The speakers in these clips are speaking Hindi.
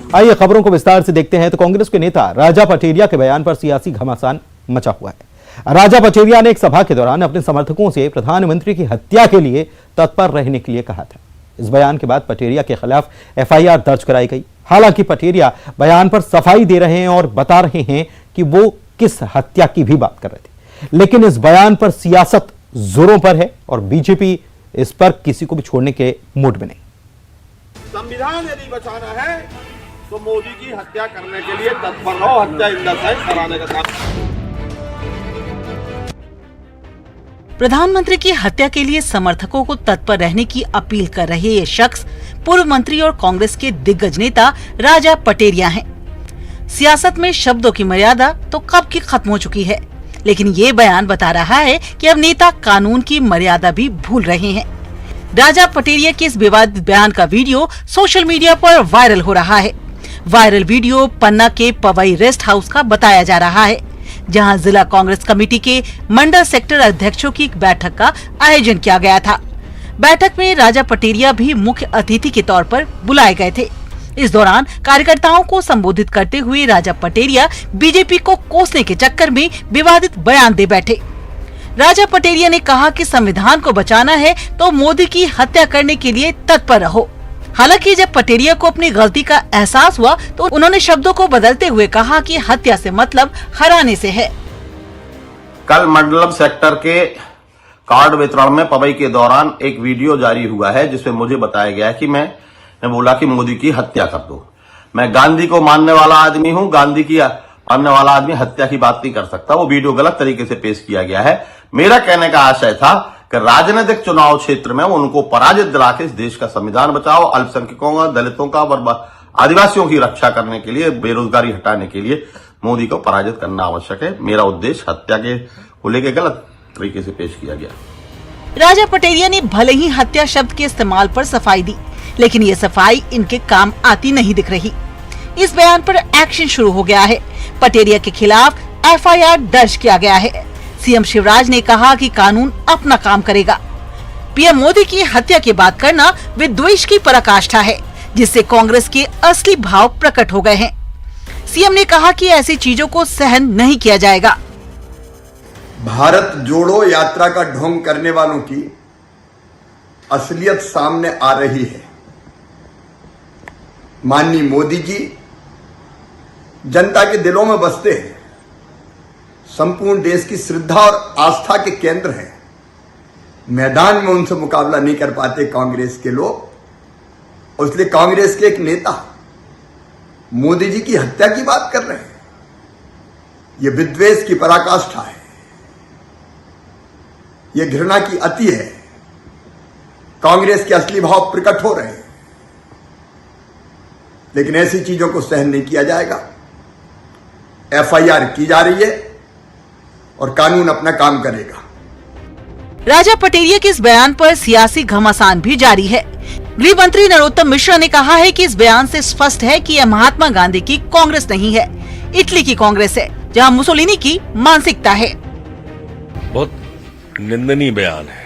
आइए खबरों को विस्तार से देखते हैं। तो कांग्रेस के नेता राजा पटेरिया के बयान पर सियासी घमासान मचा हुआ है। राजा पटेरिया ने एक सभा के दौरान अपने समर्थकों से प्रधानमंत्री की हत्या के लिए तत्पर रहने के लिए कहा था। इस बयान के बाद पटेरिया के खिलाफ एफआईआर दर्ज कराई गई। हालांकि पटेरिया बयान पर सफाई दे रहे हैं और बता रहे हैं कि वो किस हत्या की भी बात कर रहे थे, लेकिन इस बयान पर सियासत जोरों पर है और बीजेपी इस पर किसी को भी छोड़ने के मूड में नहीं। संविधान यदि बचाना है तो मोदी की हत्या करने के लिए तत्पर रहो, हत्या इन द सेंस कराने का काम। प्रधानमंत्री की हत्या के लिए समर्थकों को तत्पर रहने की अपील कर रहे ये शख्स पूर्व मंत्री और कांग्रेस के दिग्गज नेता राजा पटेरिया हैं। सियासत में शब्दों की मर्यादा तो कब की खत्म हो चुकी है, लेकिन ये बयान बता रहा है कि अब नेता कानून की मर्यादा भी भूल रहे हैं। राजा पटेरिया के इस विवादित बयान का वीडियो सोशल मीडिया पर वायरल हो रहा है। वायरल वीडियो पन्ना के पवई रेस्ट हाउस का बताया जा रहा है, जहां जिला कांग्रेस कमेटी के मंडल सेक्टर अध्यक्षों की एक बैठक का आयोजन किया गया था। बैठक में राजा पटेरिया भी मुख्य अतिथि के तौर पर बुलाए गए थे। इस दौरान कार्यकर्ताओं को संबोधित करते हुए राजा पटेरिया बीजेपी को कोसने के चक्कर में विवादित बयान दे बैठे। राजा पटेरिया ने कहा कि संविधान को बचाना है तो मोदी की हत्या करने के लिए तत्पर रहो। हालांकि जब पटेरिया को अपनी गलती का एहसास हुआ तो उन्होंने शब्दों को बदलते हुए कहा कि हत्या से मतलब हराने से है। कल मंडलम सेक्टर के कार्ड वितरण में पवई के दौरान एक वीडियो जारी हुआ है, जिसमें मुझे बताया गया है कि मैं बोला कि मोदी की हत्या कर दो। मैं गांधी को मानने वाला आदमी हूं, गांधी की मानने वाला आदमी हत्या की बात नहीं कर सकता। वो वीडियो गलत तरीके से पेश किया गया है। मेरा कहने का आशय था कि राजनीतिक चुनाव क्षेत्र में उनको पराजित दिला के इस देश का संविधान बचाओ, अल्पसंख्यकों का, दलितों का और आदिवासियों की रक्षा करने के लिए, बेरोजगारी हटाने के लिए मोदी को पराजित करना आवश्यक है। मेरा उद्देश्य हत्या के को लेकर गलत तरीके से पेश किया गया। राजा पटेरिया ने भले ही हत्या शब्द के इस्तेमाल पर सफाई दी, लेकिन ये सफाई इनके काम आती नहीं दिख रही। इस बयान पर एक्शन शुरू हो गया है। पटेरिया के खिलाफ एफआईआर दर्ज किया गया है। सीएम शिवराज ने कहा कि कानून अपना काम करेगा। पीएम मोदी की हत्या की बात करना विद्वेष की पराकाष्ठा है, जिससे कांग्रेस के असली भाव प्रकट हो गए हैं। सीएम ने कहा कि ऐसी चीजों को सहन नहीं किया जाएगा। भारत जोड़ो यात्रा का ढोंग करने वालों की असलियत सामने आ रही है। माननीय मोदी जी जनता के दिलों में बसते हैं, संपूर्ण देश की श्रद्धा और आस्था के केंद्र हैं। मैदान में उनसे मुकाबला नहीं कर पाते कांग्रेस के लोग, और इसलिए कांग्रेस के एक नेता मोदी जी की हत्या की बात कर रहे हैं। यह विद्वेष की पराकाष्ठा है, यह घृणा की अति है। कांग्रेस के असली भाव प्रकट हो रहे हैं, लेकिन ऐसी चीजों को सहन नहीं किया जाएगा। एफआईआर की जा रही है और कानून अपना काम करेगा। राजा पटेरिया के इस बयान पर सियासी घमासान भी जारी है। गृह मंत्री नरोत्तम मिश्रा ने कहा है कि इस बयान से स्पष्ट है कि यह महात्मा गांधी की कांग्रेस नहीं है, इटली की कांग्रेस है, जहां मुसोलिनी की मानसिकता है। बहुत निंदनीय बयान है,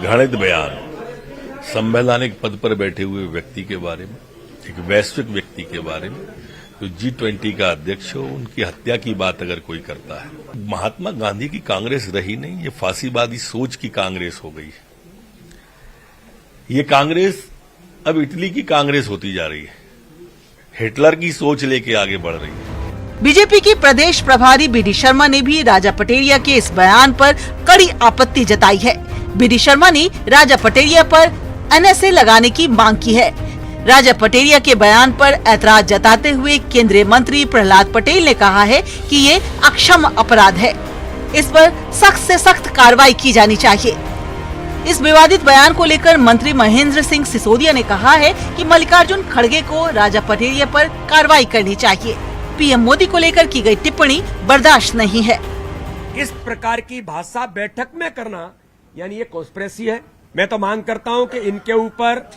घृणित बयान, संवैधानिक पद पर बैठे हुए व्यक्ति के बारे में, एक वैश्विक व्यक्ति के बारे में, तो G20 का अध्यक्ष हो, उनकी हत्या की बात अगर कोई करता है। महात्मा गांधी की कांग्रेस रही नहीं, ये फांसीवादी सोच की कांग्रेस हो गई है। ये कांग्रेस अब इटली की कांग्रेस होती जा रही है, हिटलर की सोच लेके आगे बढ़ रही है। बीजेपी के प्रदेश प्रभारी बीडी शर्मा ने भी राजा पटेरिया के इस बयान पर कड़ी आपत्ति जताई है। बीडी शर्मा ने राजा पटेरिया पर एनएसए लगाने की मांग की है। राजा पटेरिया के बयान पर ऐतराज जताते हुए केंद्रीय मंत्री प्रहलाद पटेल ने कहा है कि ये अक्षम्य अपराध है, इस पर सख्त से सख्त कार्रवाई की जानी चाहिए। इस विवादित बयान को लेकर मंत्री महेंद्र सिंह सिसोदिया ने कहा है कि मल्लिकार्जुन खड़गे को राजा पटेरिया पर कार्रवाई करनी चाहिए। पीएम मोदी को लेकर की गई टिप्पणी बर्दाश्त नहीं है। इस प्रकार की भाषा बैठक में करना यानी ये कॉन्स्पिरेसी है। मैं तो मांग करता हूं कि इनके ऊपर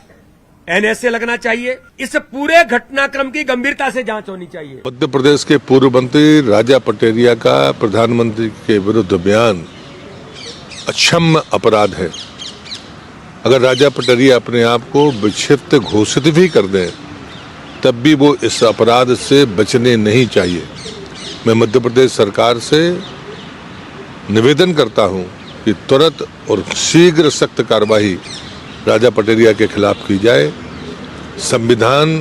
एनएसए लगना चाहिए। इस पूरे घटनाक्रम की गंभीरता से जांच होनी चाहिए। मध्य प्रदेश के पूर्व मंत्री राजा पटेरिया का प्रधानमंत्री के विरुद्ध बयान अक्षम्य अपराध है। अगर राजा पटेरिया अपने आप को विक्षिप्त घोषित भी कर दें तब भी वो इस अपराध से बचने नहीं चाहिए। मैं मध्य प्रदेश सरकार से निवेदन करता हूं कि तुरंत और शीघ्र सख्त कार्रवाई राजा पटेरिया के खिलाफ की जाए। संविधान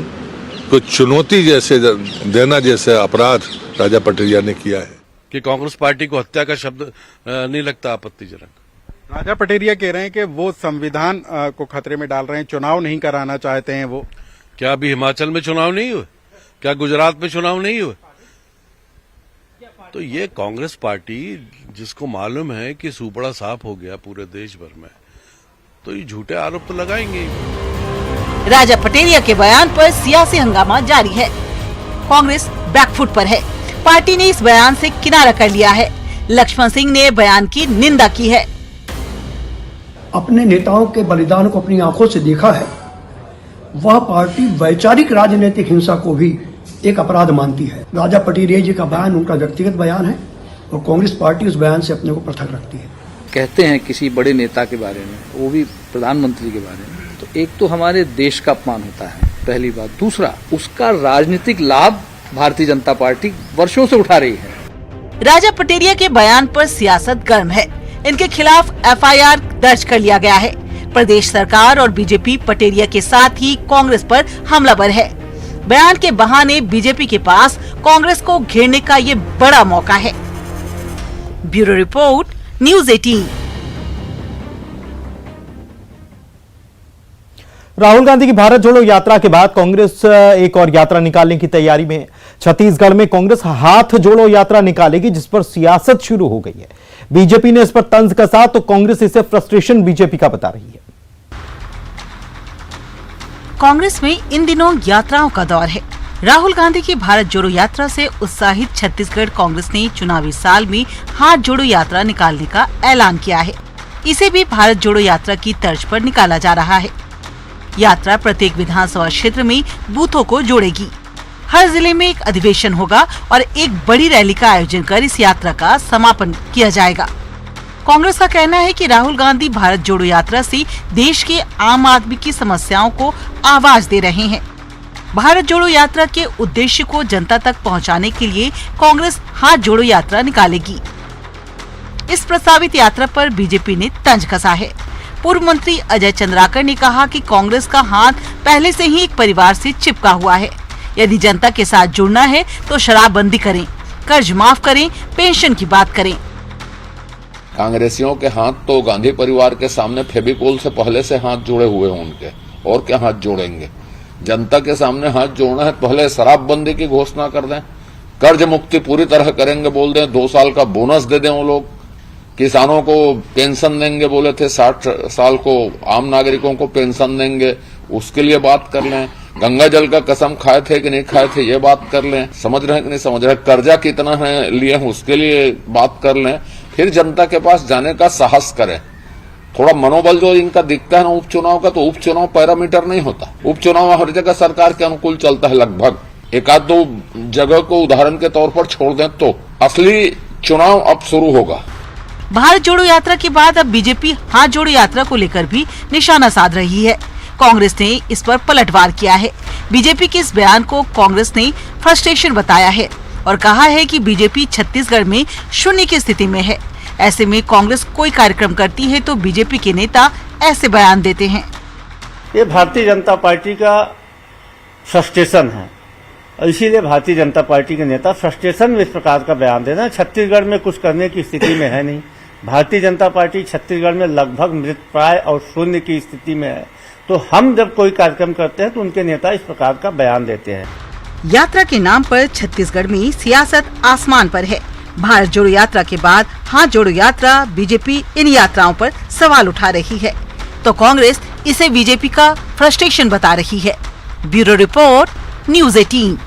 को चुनौती जैसे देना जैसे अपराध राजा पटेरिया ने किया है। कि कांग्रेस पार्टी को हत्या का शब्द नहीं लगता आपत्तिजनक? राजा पटेरिया कह रहे हैं कि वो संविधान को खतरे में डाल रहे हैं, चुनाव नहीं कराना चाहते हैं वो। क्या अभी हिमाचल में चुनाव नहीं हुए? क्या गुजरात में चुनाव नहीं हुए? तो ये कांग्रेस पार्टी जिसको मालूम है कि सुपड़ा साफ हो गया पूरे देश भर में, तो ये झूठे आरोप तो लगाएंगे। राजा पटेरिया के बयान पर सियासी हंगामा जारी है। कांग्रेस बैकफुट पर है। पार्टी ने इस बयान से किनारा कर लिया है। लक्ष्मण सिंह ने बयान की निंदा की है। अपने नेताओं के बलिदान को अपनी आंखों से देखा है। वह पार्टी वैचारिक राजनीतिक हिंसा को भी एक अपराध मानती है। राजा पटेरिया जी का बयान उनका व्यक्तिगत बयान है और कांग्रेस पार्टी उस बयान से अपने को पृथक रखती है। कहते हैं किसी बड़े नेता के बारे में, वो भी प्रधानमंत्री के बारे में, तो एक तो हमारे देश का अपमान होता है, पहली बात। दूसरा, उसका राजनीतिक लाभ भारतीय जनता पार्टी वर्षों से उठा रही है। राजा पटेरिया के बयान पर सियासत गर्म है। इनके खिलाफ एफआईआर दर्ज कर लिया गया है। प्रदेश सरकार और बीजेपी पटेरिया के साथ ही कांग्रेस पर हमलावर है। बयान के बहाने बीजेपी के पास कांग्रेस को घेरने का ये बड़ा मौका है। Bureau report, news 18। Rahul Gandhi की भारत जोड़ो यात्रा के बाद कांग्रेस एक और यात्रा निकालने की तैयारी में है। छत्तीसगढ़ में कांग्रेस हाथ जोड़ो यात्रा निकालेगी, जिस पर सियासत शुरू हो गई है। बीजेपी ने इस पर तंज कसा तो कांग्रेस इसे फ्रस्ट्रेशन बीजेपी का बता रही है। कांग्रेस में इन दिनों यात्राओं का दौर है। राहुल गांधी की भारत जोड़ो यात्रा से उत्साहित छत्तीसगढ़ कांग्रेस ने चुनावी साल में हाथ जोड़ो यात्रा निकालने का ऐलान किया है। इसे भी भारत जोड़ो यात्रा की तर्ज पर निकाला जा रहा है। यात्रा प्रत्येक विधानसभा क्षेत्र में बूथों को जोड़ेगी। हर जिले में एक अधिवेशन होगा और एक बड़ी रैली का आयोजन कर इस यात्रा का समापन किया जाएगा। कांग्रेस का कहना है कि राहुल गांधी भारत जोड़ो यात्रा से देश के आम आदमी की समस्याओं को आवाज दे रहे हैं। भारत जोड़ो यात्रा के उद्देश्य को जनता तक पहुंचाने के लिए कांग्रेस हाथ जोड़ो यात्रा निकालेगी। इस प्रस्तावित यात्रा पर बीजेपी ने तंज कसा है। पूर्व मंत्री अजय चंद्राकर ने कहा कि कांग्रेस का हाथ पहले से ही एक परिवार से चिपका हुआ है। यदि जनता के साथ जुड़ना है तो शराबबंदी करें, कर्ज माफ करें, पेंशन की बात करें। कांग्रेसियों के हाथ तो गांधी परिवार के सामने फेविकोल से पहले से हाथ जुड़े हुए हैं उनके, और क्या हाथ जोड़ेंगे। जनता के सामने हाथ जोड़ना है, पहले शराबबंदी की घोषणा कर दें, कर्ज मुक्ति पूरी तरह करेंगे बोल दें, 2 साल का बोनस दे दें वो लोग, किसानों को पेंशन देंगे बोले थे, 60 साल को आम नागरिकों को पेंशन देंगे, उसके लिए बात कर लें। गंगा जल का कसम खाए थे कि नहीं खाए थे ये बात कर लें, समझ रहे हैं कि नहीं समझ रहे, कर्जा कितना है लिए हैं उसके लिए बात कर लें। फिर जनता के पास जाने का साहस करें। थोड़ा मनोबल जो इनका दिखता है ना उपचुनाव का, तो उपचुनाव पैरामीटर नहीं होता। उपचुनाव हर जगह सरकार के अनुकूल चलता है लगभग। एक आध 2 जगह को उदाहरण के तौर पर छोड़ दें तो असली चुनाव अब शुरू होगा। भारत जोड़ो यात्रा के बाद अब बीजेपी हाथ जोड़ो यात्रा को लेकर भी निशाना साध रही है। कांग्रेस ने इस पर पलटवार किया है। बीजेपी के इस बयान को कांग्रेस ने फ्रस्ट्रेशन बताया है और कहा है कि बीजेपी छत्तीसगढ़ में शून्य की स्थिति में है। ऐसे में कांग्रेस कोई कार्यक्रम करती है तो बीजेपी के नेता ऐसे बयान देते हैं। ये भारतीय जनता पार्टी का फ्रस्ट्रेशन है, इसीलिए भारतीय जनता पार्टी के नेता फ्रस्ट्रेशन में इस प्रकार का बयान देना। छत्तीसगढ़ में कुछ करने की स्थिति में है नहीं। भारतीय जनता पार्टी छत्तीसगढ़ में लगभग मृतप्राय और शून्य की स्थिति में है, तो हम जब कोई कार्यक्रम करते हैं तो उनके नेता इस प्रकार का बयान देते हैं। यात्रा के नाम पर छत्तीसगढ़ में सियासत आसमान पर है। भारत जोड़ो यात्रा के बाद हाथ जोड़ो यात्रा, बीजेपी इन यात्राओं पर सवाल उठा रही है तो कांग्रेस इसे बीजेपी का फ्रस्ट्रेशन बता रही है। Bureau report, news 18।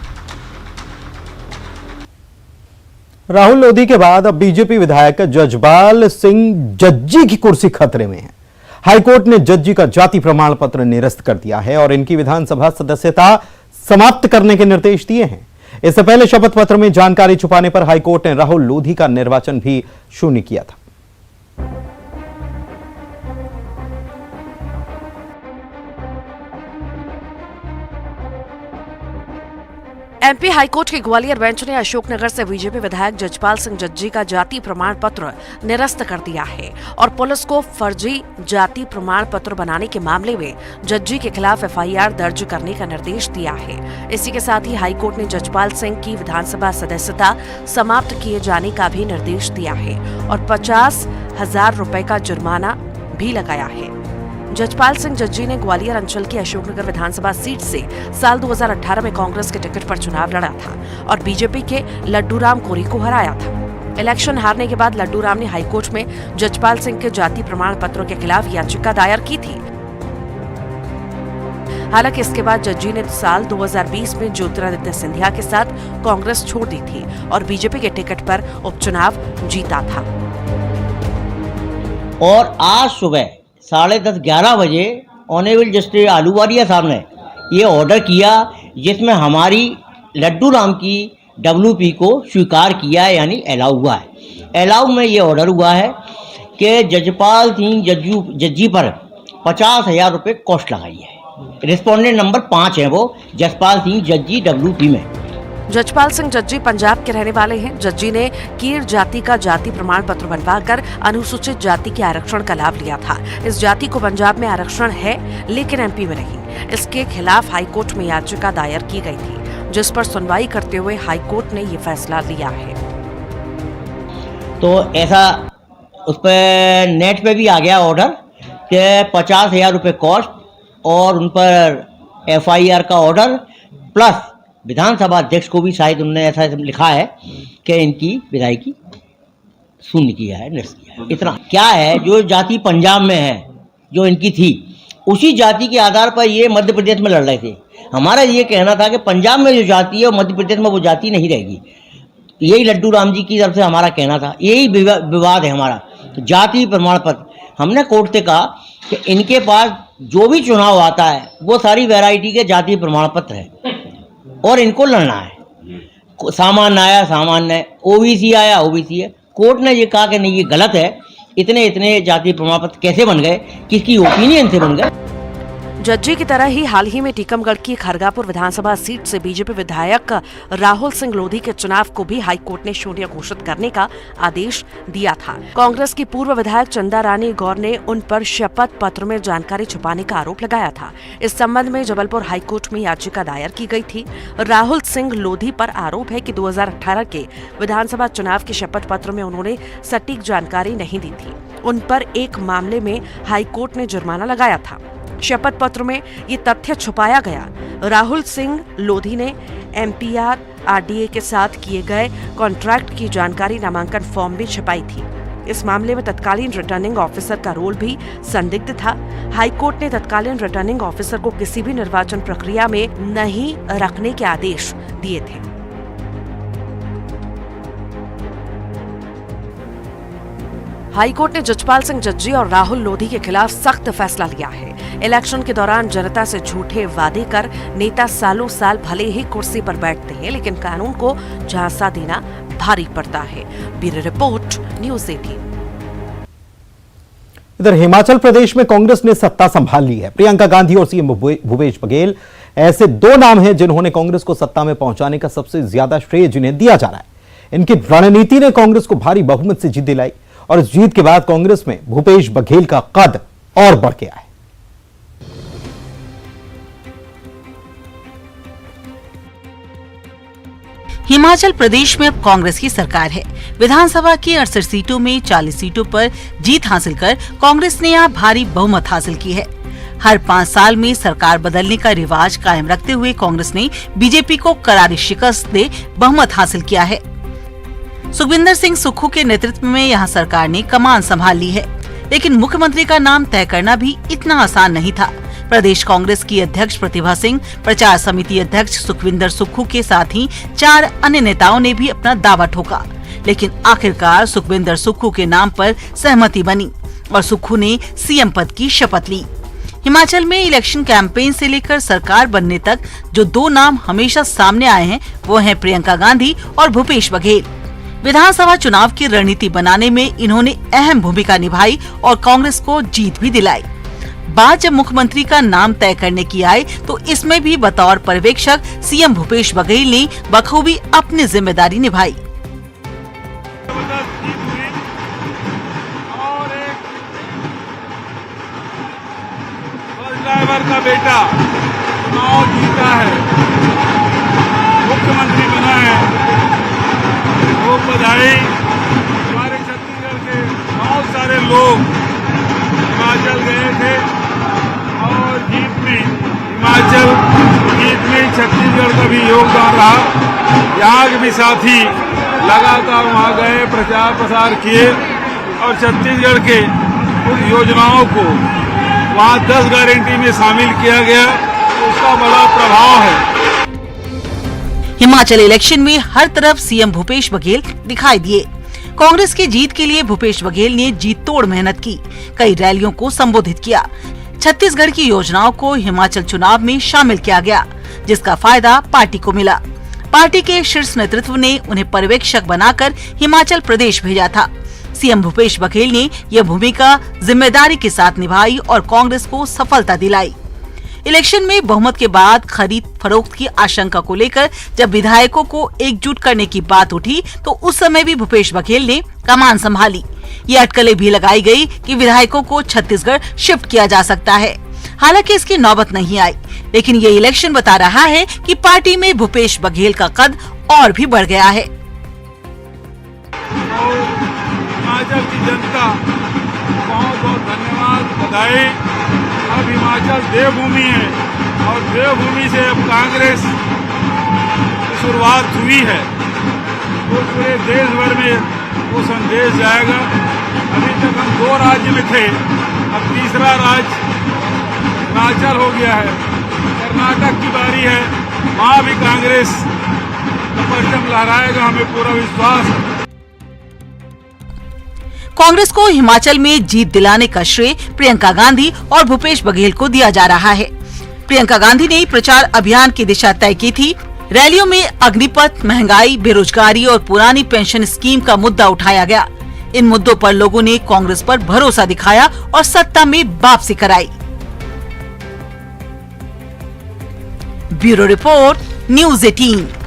Rahul Lodhi के बाद अब बीजेपी विधायक जजपाल सिंह जज्जी की कुर्सी खतरे में है। हाईकोर्ट ने जज्जी का जाति प्रमाण पत्र निरस्त कर दिया है और इनकी विधानसभा सदस्यता समाप्त करने के निर्देश दिए हैं। इससे पहले शपथ पत्र में जानकारी छुपाने पर हाईकोर्ट ने राहुल लोधी का निर्वाचन भी शून्य किया था। एमपी हाईकोर्ट के ग्वालियर बेंच ने अशोकनगर से बीजेपी विधायक जजपाल सिंह जज्जी का जाति प्रमाण पत्र निरस्त कर दिया है और पुलिस को फर्जी जाति प्रमाण पत्र बनाने के मामले में जज्जी के खिलाफ एफआईआर दर्ज करने का निर्देश दिया है। इसी के साथ ही हाईकोर्ट ने जजपाल सिंह की विधानसभा सदस्यता समाप्त किए जाने का भी निर्देश दिया है और 50,000 रुपए का जुर्माना भी लगाया है। जजपाल सिंह जज्जी ने ग्वालियर अंचल की अशोकनगर विधानसभा सीट से साल 2018 में कांग्रेस के टिकट पर चुनाव लड़ा था और बीजेपी के लड्डूराम कोरी को हराया था। इलेक्शन हारने के बाद लड्डूराम ने हाईकोर्ट में जजपाल सिंह के जाति प्रमाण पत्रों के खिलाफ याचिका दायर की थी। हालांकि इसके बाद जज्जी ने साल 2020 में ज्योतिरादित्य सिंधिया के साथ कांग्रेस छोड़ दी थी और बीजेपी के टिकट पर उपचुनाव जीता था। और आज सुबह 10:30-11 बजे ऑनरेबल जस्टिस आलूवालिया साहब ने ये ऑर्डर किया जिसमें हमारी लड्डू राम की WP को स्वीकार किया है, यानी अलाउ हुआ है। अलाउ में ये ऑर्डर हुआ है कि जजपाल सिंह जज्जी पर 50,000 रुपये कॉस्ट लगाई है। रिस्पोंडेंट नंबर 5 है वो जजपाल सिंह जज्जी WP में। जजपाल सिंह जज्जी पंजाब के रहने वाले हैं। जज्जी ने कीर जाति का जाति प्रमाण पत्र बनवाकर अनुसूचित जाति के आरक्षण का लाभ लिया था। इस जाति को पंजाब में आरक्षण है लेकिन MP में नहीं। इसके खिलाफ हाईकोर्ट में याचिका दायर की गई थी जिस पर सुनवाई करते हुए हाईकोर्ट ने ये फैसला लिया है। तो ऐसा उस पर नेट पे भी आ गया ऑर्डर कि 50,000 रुपये कॉस्ट और उन पर FIR का ऑर्डर प्लस विधानसभा अध्यक्ष को भी शायद उन्होंने ऐसा लिखा है कि इनकी विधायकी शून्य किया है, निरस्त किया है। इतना क्या है, जो जाति पंजाब में है जो इनकी थी उसी जाति के आधार पर ये मध्य प्रदेश में लड़ रहे थे। हमारा ये कहना था कि पंजाब में जो जाति है मध्य प्रदेश में वो जाति नहीं रहेगी। यही लड्डू राम जी की तरफ से हमारा कहना था। यही विवाद है हमारा। तो जाति प्रमाण पत्र हमने कोर्ट से कहा कि इनके पास जो भी चुनाव आता है वो सारी वैरायटी के जाति प्रमाण पत्र है और इनको लड़ना है। सामान्य आया सामान्य, OBC आया OBC है। कोर्ट ने ये कहा कि नहीं ये गलत है, इतने जाति प्रमाण पत्र कैसे बन गए, किसकी ओपिनियन से बन गए। जज्जी की तरह ही हाल ही में टीकमगढ़ की खरगापुर विधानसभा सीट से बीजेपी विधायक राहुल सिंह लोधी के चुनाव को भी हाईकोर्ट ने शून्य घोषित करने का आदेश दिया था। कांग्रेस की पूर्व विधायक चंदा रानी गौर ने उन पर शपथ पत्र में जानकारी छुपाने का आरोप लगाया था। इस संबंध में जबलपुर हाईकोर्ट में याचिका दायर की गई थी। राहुल सिंह लोधी पर आरोप है कि 2018 के विधानसभा चुनाव के शपथ पत्र में उन्होंने सटीक जानकारी नहीं दी थी। उन पर एक मामले में हाईकोर्ट ने जुर्माना लगाया था। शपथ पत्र में ये तथ्य छुपाया गया। राहुल सिंह लोधी ने MPR RDA के साथ किए गए कॉन्ट्रैक्ट की जानकारी नामांकन फॉर्म में छुपाई थी। इस मामले में तत्कालीन रिटर्निंग ऑफिसर का रोल भी संदिग्ध था। हाईकोर्ट ने तत्कालीन रिटर्निंग ऑफिसर को किसी भी निर्वाचन प्रक्रिया में नहीं रखने के आदेश दिए थे। हाईकोर्ट ने जजपाल सिंह जज्जी और राहुल लोधी के खिलाफ सख्त फैसला लिया है। इलेक्शन के दौरान जनता से झूठे वादे कर नेता सालों साल भले ही कुर्सी पर बैठते हैं लेकिन कानून को झांसा देना भारी पड़ता है। Bureau report, news 18। इधर हिमाचल प्रदेश में कांग्रेस ने सत्ता संभाल ली है। प्रियंका गांधी और CM भूपेश बघेल ऐसे दो नाम हैं जिन्होंने कांग्रेस को सत्ता में पहुंचाने का सबसे ज्यादा श्रेय जिन्हें दिया जा रहा है। इनकी रणनीति ने कांग्रेस को भारी बहुमत से जीत दिलाई और इस जीत के बाद कांग्रेस में भूपेश बघेल का कद और बढ़ गया है। हिमाचल प्रदेश में अब कांग्रेस की सरकार है। विधानसभा की 68 सीटों में 40 सीटों पर जीत हासिल कर कांग्रेस ने यहाँ भारी बहुमत हासिल की है। हर 5 साल में सरकार बदलने का रिवाज कायम रखते हुए कांग्रेस ने बीजेपी को करारी शिकस्त दे बहुमत हासिल किया है। सुखविंदर सिंह सुक्खू के नेतृत्व में यहाँ सरकार ने कमान संभाल ली है, लेकिन मुख्यमंत्री का नाम तय करना भी इतना आसान नहीं था। प्रदेश कांग्रेस की अध्यक्ष प्रतिभा सिंह, प्रचार समिति अध्यक्ष सुखविंदर सुक्खू के साथ ही 4 अन्य नेताओं ने भी अपना दावा ठोका, लेकिन आखिरकार सुखविंदर सुक्खू के नाम पर सहमति बनी और सुक्खू ने CM पद की शपथ ली। हिमाचल में इलेक्शन कैंपेन से लेकर सरकार बनने तक जो 2 नाम हमेशा सामने आए हैं वो हैं प्रियंका गांधी और भूपेश बघेल। विधानसभा चुनाव की रणनीति बनाने में इन्होंने अहम भूमिका निभाई और कांग्रेस को जीत भी दिलाई। बात जब मुख्यमंत्री का नाम तय करने की आए तो इसमें भी बतौर पर्यवेक्षक सीएम भूपेश बघेल ने बखूबी अपनी जिम्मेदारी निभाई। ड्राइवर का बेटा चुनाव जीता है, मुख्यमंत्री बना है, वो बधाई। हमारे छत्तीसगढ़ के बहुत सारे लोग हिमाचल गए थे और जीत में छत्तीसगढ़ का भी योगदान रहा। यहाँ के भी साथी लगातार वहाँ गए, प्रचार प्रसार किए और छत्तीसगढ़ के उन योजनाओं को वहाँ 10 गारंटी में शामिल किया गया, उसका बड़ा प्रभाव है। हिमाचल इलेक्शन में हर तरफ सीएम भूपेश बघेल दिखाई दिए। कांग्रेस की जीत के लिए भूपेश बघेल ने जी तोड़ मेहनत की, कई रैलियों को संबोधित किया। छत्तीसगढ़ की योजनाओं को हिमाचल चुनाव में शामिल किया गया, जिसका फायदा पार्टी को मिला। पार्टी के शीर्ष नेतृत्व ने उन्हें पर्यवेक्षक बनाकर हिमाचल प्रदेश भेजा था। सीएम भूपेश बघेल ने यह भूमिका जिम्मेदारी के साथ निभाई और कांग्रेस को सफलता दिलाई। इलेक्शन में बहुमत के बाद खरीद फरोख्त की आशंका को लेकर जब विधायकों को एकजुट करने की बात उठी तो उस समय भी भूपेश बघेल ने कमान संभाली। ये अटकलें भी लगाई गई कि विधायकों को छत्तीसगढ़ शिफ्ट किया जा सकता है। हालांकि इसकी नौबत नहीं आई, लेकिन ये इलेक्शन बता रहा है कि पार्टी में भूपेश बघेल का कद और भी बढ़ गया है। हिमाचल की जनता बहुत बहुत धन्यवाद, बधाई। अब हिमाचल देवभूमि है और देवभूमि से अब कांग्रेस की शुरुआत हुई है, तो पूरे देश भर में वो संदेश जाएगा। अभी तक हम 2 राज्य में थे, अब तीसरा राज्य हिमाचल हो गया है। कर्नाटक की बारी है, वहाँ भी कांग्रेस का परचम लहराएगा, हमें पूरा विश्वास है। कांग्रेस को हिमाचल में जीत दिलाने का श्रेय प्रियंका गांधी और भूपेश बघेल को दिया जा रहा है। प्रियंका गांधी ने प्रचार अभियान की दिशा तय की थी। रैलियों में अग्निपथ, महंगाई, बेरोजगारी और पुरानी पेंशन स्कीम का मुद्दा उठाया गया। इन मुद्दों पर लोगों ने कांग्रेस पर भरोसा दिखाया और सत्ता में वापसी कराई। Bureau report, news 18।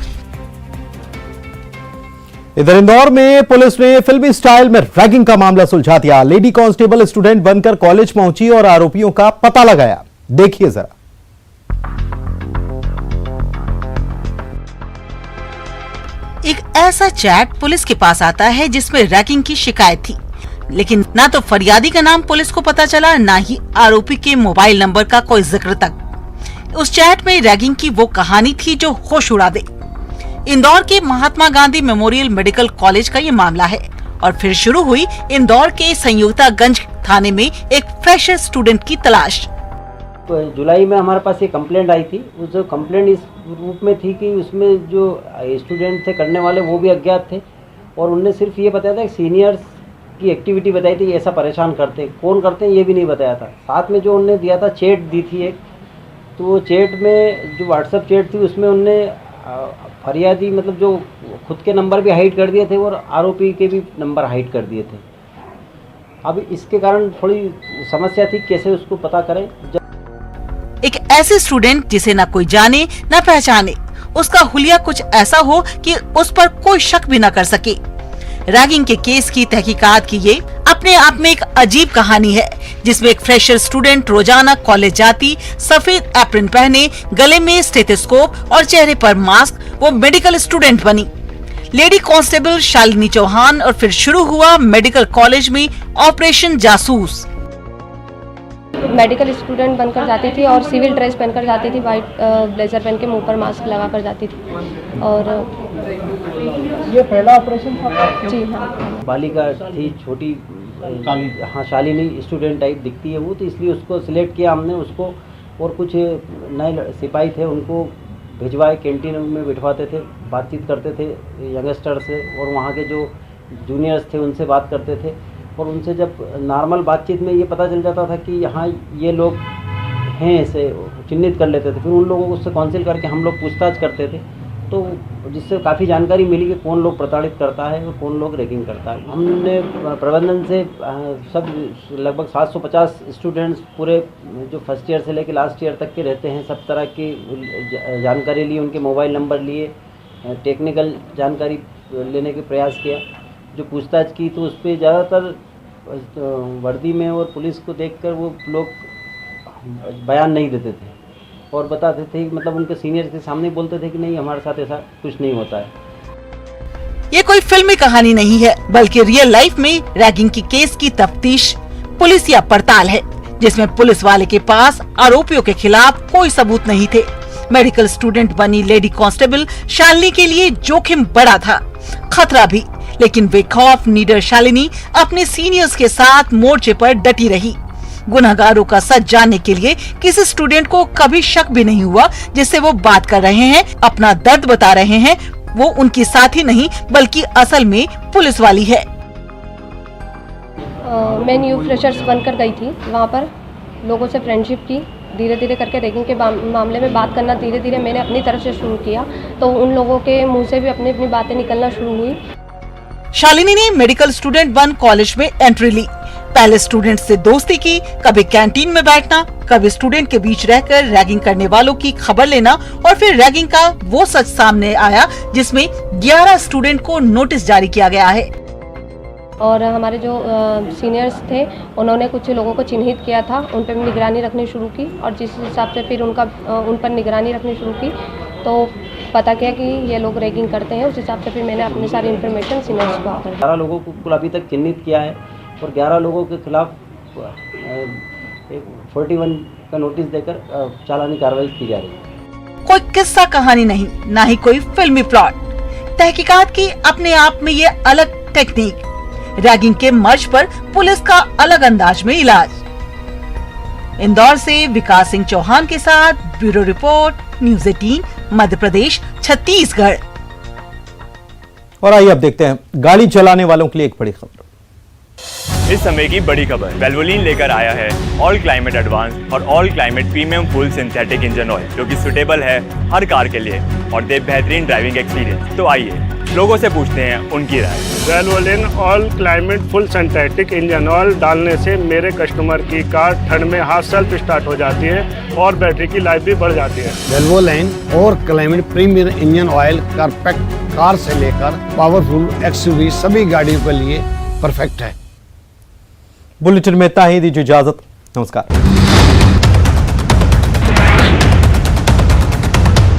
इधर इंदौर में पुलिस ने फिल्मी स्टाइल में रैगिंग का मामला सुलझा दिया। लेडी कांस्टेबल स्टूडेंट बनकर कॉलेज पहुंची और आरोपियों का पता लगाया। देखिए जरा। एक ऐसा चैट पुलिस के पास आता है जिसमें रैगिंग की शिकायत थी, लेकिन ना तो फरियादी का नाम पुलिस को पता चला, ना ही आरोपी के मोबाइल नंबर का कोई जिक्र तक। उस चैट में रैगिंग की वो कहानी थी जो होश उड़ा दे। इंदौर के Mahatma Gandhi memorial medical college का ये मामला है और फिर शुरू हुई इंदौर के संयुक्तागंज थाने में एक फ्रेशर स्टूडेंट की तलाश। तो जुलाई में हमारे पास एक कंप्लेंट आई थी। उस कंप्लेंट इस रूप में थी कि उसमें जो स्टूडेंट थे करने वाले वो भी अज्ञात थे और उनने सिर्फ ये बताया था कि सीनियर्स की एक्टिविटी बताई थी, ऐसा परेशान करते, कौन करते हैं ये भी नहीं बताया था। साथ में जो उनने दिया था चैट दी थी एक, तो वो चैट में जो व्हाट्सएप चैट थी उसमें उनने फरियादी मतलब जो खुद के नंबर भी हाइड कर दिए थे और आरोपी के भी नंबर हाइड कर दिए थे। अब इसके कारण थोड़ी समस्या थी कैसे उसको पता करें। एक ऐसे स्टूडेंट जिसे ना कोई जाने ना पहचाने, उसका हुलिया कुछ ऐसा हो कि उस पर कोई शक भी न कर सके। रैगिंग के केस की तहकीकात की ये अपने आप में एक अजीब कहानी है, जिसमें एक फ्रेशर स्टूडेंट रोजाना कॉलेज जाती, सफेद एप्रन पहने, गले में स्टेथोस्कोप और चेहरे पर मास्क, वो मेडिकल स्टूडेंट बनी। लेडी कांस्टेबल शालिनी चौहान और फिर शुरू हुआ मेडिकल कॉलेज में ऑपरेशन जासूस। मेडिकल स्टूडेंट बनकर जाती थी और सिविल ड्रेस पहनकर जाती थी, वाइट ब्लेजर पहन के मुंह पर मास्क लगाकर जाती थी। और ये पहला ऑपरेशन था? जी हाँ। बालिका थी छोटी, हाँ शालिनी स्टूडेंट टाइप दिखती है वो, तो इसलिए उसको सिलेक्ट किया हमने उसको। और कुछ नए सिपाही थे उनको भिजवाए, कैंटीन में बिठवाते थे, बातचीत करते थे यंगस्टर से और वहाँ के जो जूनियर्स थे उनसे बात करते थे। और उनसे जब नॉर्मल बातचीत में ये पता चल जाता था कि यहाँ ये लोग हैं, ऐसे चिन्हित कर लेते थे। फिर उन लोगों को उससे काउंसिल करके हम लोग पूछताछ करते थे तो जिससे काफ़ी जानकारी मिली कि कौन लोग प्रताड़ित करता है और कौन लोग रैगिंग करता है। हमने प्रबंधन से सब लगभग 750 स्टूडेंट्स पूरे जो फर्स्ट ईयर से लेकर लास्ट ईयर तक के रहते हैं, सब तरह की जानकारी ली, उनके मोबाइल नंबर लिए, टेक्निकल जानकारी लेने के प्रयास किया। जो पूछताछ की तो उस पर ज़्यादातर वर्दी में और पुलिस को देखकर वो लोग बयान नहीं देते थे और बताते थे, मतलब उनके सीनियर के सामने बोलते थे कि नहीं हमारे साथ ऐसा कुछ नहीं होता है। ये कोई फिल्मी कहानी नहीं है, बल्कि रियल लाइफ में रैगिंग की केस की तफ्तीश पुलिस या पड़ताल है, जिसमें पुलिस वाले के पास आरोपियों के खिलाफ कोई सबूत नहीं थे। मेडिकल स्टूडेंट बनी लेडी कांस्टेबल शालिनी के लिए जोखिम बड़ा था, खतरा भी, लेकिन बेखौफ नीडर शालिनी अपने सीनियर्स के साथ मोर्चे पर डटी रही। गुनहगारों का सच जानने के लिए किसी स्टूडेंट को कभी शक भी नहीं हुआ, जिससे वो बात कर रहे हैं, अपना दर्द बता रहे हैं, वो उनकी साथी नहीं बल्कि असल में पुलिस वाली है। मैं न्यू फ्रेशर्स बनकर गई थी, वहाँ पर लोगों से फ्रेंडशिप की, धीरे धीरे करके रैगिंग के मामले में बात करना धीरे धीरे मैंने अपनी तरफ से शुरू किया, तो उन लोगों के मुंह से भी अपनी अपनी बातें निकलना शुरू हुई। शालिनी ने मेडिकल स्टूडेंट बन कॉलेज में एंट्री ली। पहले स्टूडेंट से दोस्ती की, कभी कैंटीन में बैठना, कभी स्टूडेंट के बीच रहकर रैगिंग करने वालों की खबर लेना, और फिर रैगिंग का वो सच सामने आया जिसमें 11 स्टूडेंट को नोटिस जारी किया गया है। और हमारे जो सीनियर्स थे उन्होंने कुछ लोगों को चिन्हित किया था, उन पर निगरानी रखनी शुरू की, और जिस हिसाब से फिर उन पर निगरानी रखनी शुरू की तो पता किया कि ये लोग रैगिंग करते हैं। उस हिसाब से फिर मैंने अपनी सारी इन्फॉर्मेशन सीनियर्स को आकर 11 लोगों को कुल अभी तक चिन्हित किया है और 11 लोगों के खिलाफ 41 का नोटिस देकर चालानी कार्रवाई की जा रही है। कोई किस्सा कहानी नहीं, ना ही कोई फिल्मी प्लॉट। तहकीकात की अपने आप में ये अलग टेक्निक, रैगिंग के मर्ज पर पुलिस का अलग अंदाज में इलाज। इंदौर से विकास सिंह चौहान के साथ bureau report, news 18, Madhya Pradesh, Chhattisgarh. और आइए अब देखते हैं गाड़ी चलाने वालों के लिए एक बड़ी खबर। इस समय की बड़ी खबर, वेल्वोलिन लेकर आया है ऑल क्लाइमेट एडवांस और all climate premium full synthetic engine oil, जो कि सुटेबल है हर कार के लिए और दे बेहतरीन ड्राइविंग एक्सपीरियंस। तो आइए लोगों से पूछते हैं उनकी राय। Valvoline all climate full synthetic engine oil डालने से मेरे कस्टमर की कार ठंड में हाथ सेल्फ स्टार्ट हो जाती है और बैटरी की लाइफ भी बढ़ जाती है। वेल्वोलिन और climate premium engine oil perfect car से लेकर पावरफुल एक्सयूवी सभी गाड़ियों के लिए परफेक्ट है। बुलेटिन में इतना ही, दीजिए इजाजत, नमस्कार।